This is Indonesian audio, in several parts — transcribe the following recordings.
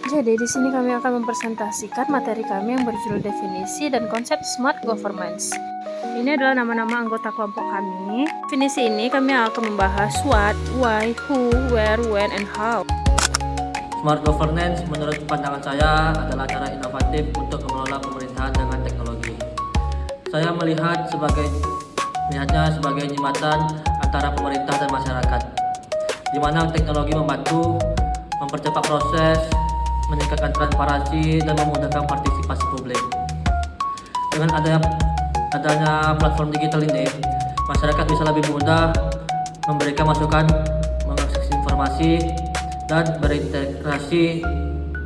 Jadi di sini kami akan mempresentasikan materi kami yang berjudul definisi dan konsep smart governance. Ini adalah nama-nama anggota kelompok kami. Definisi ini kami akan membahas what, why, who, where, when, and how. Smart governance menurut pandangan saya adalah cara inovatif untuk mengelola pemerintahan dengan teknologi. Saya melihatnya sebagai jembatan antara pemerintah dan masyarakat, di mana teknologi membantu mempercepat proses, meningkatkan transparansi, dan memudahkan partisipasi publik. Dengan adanya platform digital ini, masyarakat bisa lebih mudah memberikan masukan, mengakses informasi, dan berintegrasi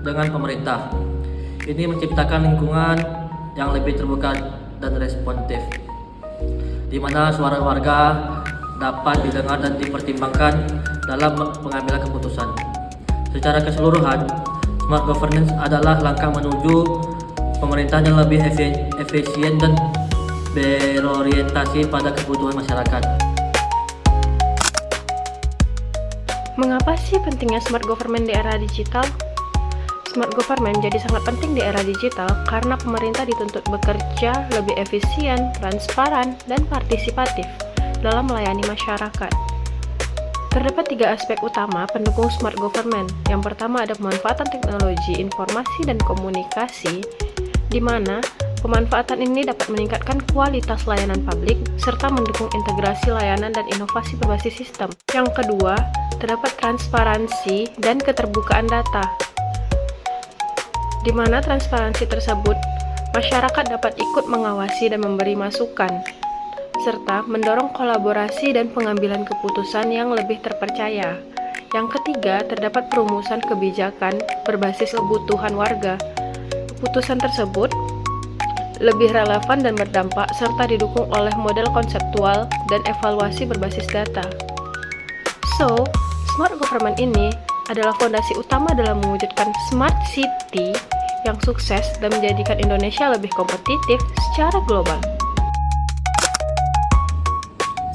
dengan pemerintah. Ini menciptakan lingkungan yang lebih terbuka dan responsif, di mana suara warga dapat didengar dan dipertimbangkan dalam pengambilan keputusan. Secara keseluruhan, smart governance adalah langkah menuju pemerintahan yang lebih efisien dan berorientasi pada kebutuhan masyarakat. Mengapa sih pentingnya smart government di era digital? Smart government jadi sangat penting di era digital karena pemerintah dituntut bekerja lebih efisien, transparan, dan partisipatif dalam melayani masyarakat. Terdapat 3 aspek utama pendukung smart government. Yang pertama ada pemanfaatan teknologi, informasi, dan komunikasi, di mana pemanfaatan ini dapat meningkatkan kualitas layanan publik serta mendukung integrasi layanan dan inovasi berbasis sistem. Yang kedua, terdapat transparansi dan keterbukaan data, di mana transparansi tersebut masyarakat dapat ikut mengawasi dan memberi masukan, serta mendorong kolaborasi dan pengambilan keputusan yang lebih terpercaya. Yang ketiga, terdapat perumusan kebijakan berbasis kebutuhan warga. Keputusan tersebut lebih relevan dan berdampak serta didukung oleh model konseptual dan evaluasi berbasis data. So, smart government ini adalah fondasi utama dalam mewujudkan smart city yang sukses dan menjadikan Indonesia lebih kompetitif secara global.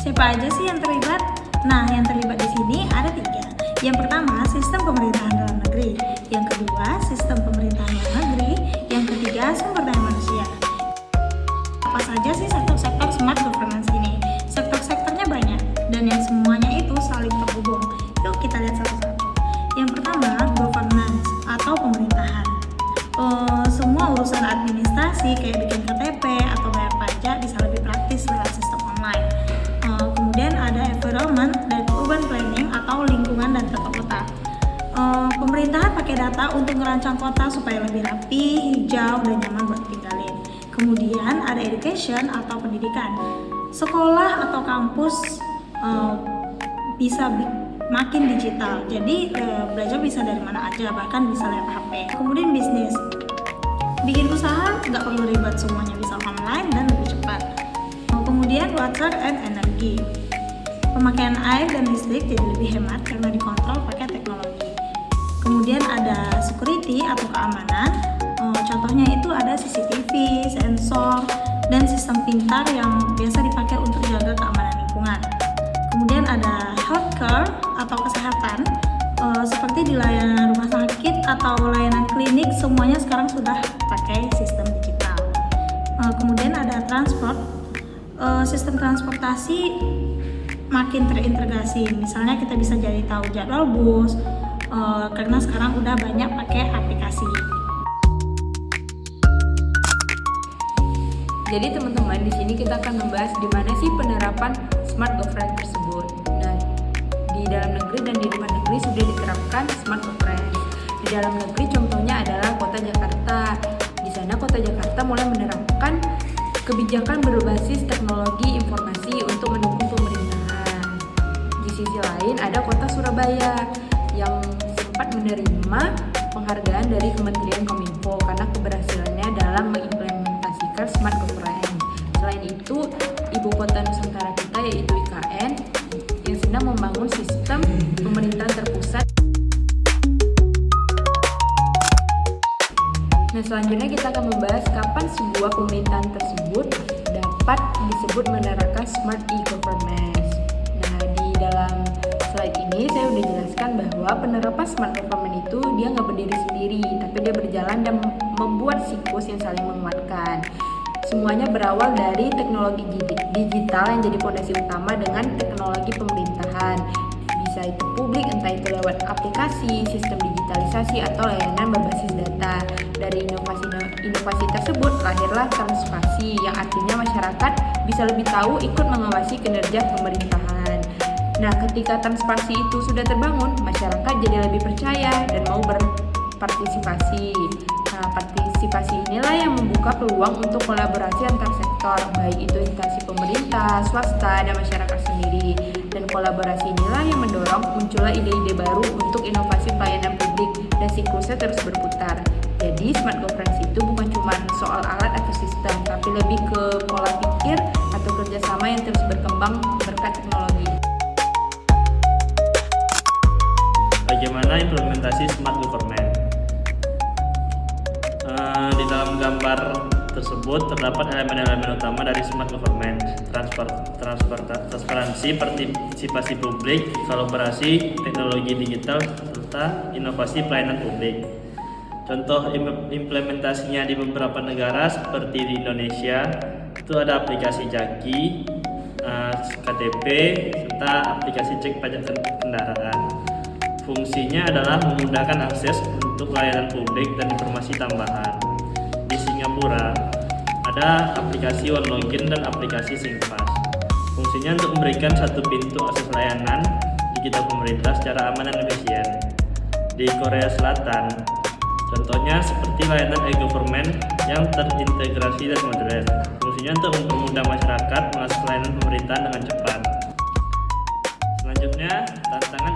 Siapa aja sih yang terlibat? Nah, yang terlibat di sini ada 3. Yang pertama, sistem pemerintahan dalam negeri. Yang kedua, sistem pemerintahan luar negeri. Yang ketiga, sumber daya manusia. Apa saja sih sektor-sektor smart governance ini? Sektor-sektornya banyak, dan yang semuanya itu saling terhubung. Yuk kita lihat satu-satu. Yang pertama, governance atau pemerintahan. Semua urusan administrasi kayak bikin KTP atau bayar pajak bisa lebih praktis lewat sistem online. Kemudian ada environment dan urban planning atau lingkungan dan tata kota. Pemerintahan pakai data untuk merancang kota supaya lebih rapi, hijau, dan nyaman buat tinggalin. Kemudian ada education atau pendidikan. Sekolah atau kampus bisa makin digital, jadi belajar bisa dari mana aja, bahkan bisa lewat HP. Kemudian bisnis, bikin usaha nggak perlu ribet, semuanya bisa online dan lebih cepat. Kemudian water and energy, pemakaian air dan listrik jadi lebih hemat karena dikontrol pakai teknologi. Kemudian ada security atau keamanan, contohnya itu ada CCTV, sensor, dan sistem pintar yang biasa dipakai untuk jaga keamanan lingkungan. Kemudian ada healthcare atau kesehatan, seperti di layanan rumah sakit atau layanan klinik, semuanya sekarang sudah pakai sistem digital. Kemudian ada transport, sistem transportasi makin terintegrasi. Misalnya kita bisa jadi tahu jadwal bus, karena sekarang udah banyak pakai aplikasi. Jadi teman-teman, di sini kita akan membahas di mana sih penerapan smart governance tersebut. Nah, di dalam negeri dan di luar negeri sudah diterapkan smart governance. Di dalam negeri contohnya adalah Kota Jakarta. Di sana Kota Jakarta mulai menerapkan kebijakan berbasis teknologi informasi untuk mendukung pemerintahan. Di sisi lain ada Kota Surabaya yang sempat menerima penghargaan dari Kementerian Kominfo karena keberhasilannya dalam mengimplementasikan smart governance. Selain itu, ibu kota Nusantara kita yaitu IKN yang sedang membangun sistem pemerintahan terpusat. Nah, selanjutnya kita akan membahas kapan sebuah pemerintahan tersebut dapat disebut menerapkan smart e-governance. Nah, di dalam slide ini saya udah jelaskan bahwa penerapan smart government itu dia nggak berdiri sendiri, tapi dia berjalan dan membuat siklus yang saling menguatkan. Semuanya berawal dari teknologi digital yang jadi fondasi utama dengan teknologi pemerintahan. Bisa itu publik, entah itu lewat aplikasi, sistem digitalisasi, atau layanan berbasis data. Dari inovasi tersebut lahirlah transparansi, yang artinya masyarakat bisa lebih tahu, ikut mengawasi kinerja pemerintahan. Nah, ketika transparansi itu sudah terbangun, masyarakat jadi lebih percaya dan mau berpartisipasi. Nah, partisipasi inilah yang membuka peluang untuk kolaborasi antar sektor, baik itu instansi pemerintah, swasta, dan masyarakat sendiri. Dan kolaborasi inilah yang mendorong munculnya ide-ide baru untuk inovasi pelayanan publik, dan siklusnya terus berputar. Jadi smart governance itu bukan cuma soal alat atau sistem, tapi lebih ke pola pikir atau kerjasama yang terus berkembang berkat teknologi. Bagaimana implementasi smart government? Di dalam gambar tersebut terdapat elemen-elemen utama dari smart government: transparansi, partisipasi publik, kolaborasi, teknologi digital, serta inovasi pelayanan publik. Contoh implementasinya di beberapa negara seperti di Indonesia itu ada aplikasi Jaki, KTP, serta aplikasi cek pajak kendaraan. Fungsinya adalah memudahkan akses untuk layanan publik dan informasi tambahan. Di Singapura ada aplikasi OneLogin dan aplikasi SingPass. Fungsinya untuk memberikan satu pintu akses layanan digital pemerintah secara aman dan efisien. Di Korea Selatan, contohnya seperti layanan e-government yang terintegrasi dan modern. Fungsinya untuk mempermudah masyarakat mengakses layanan pemerintahan dengan cepat. Selanjutnya, tantangan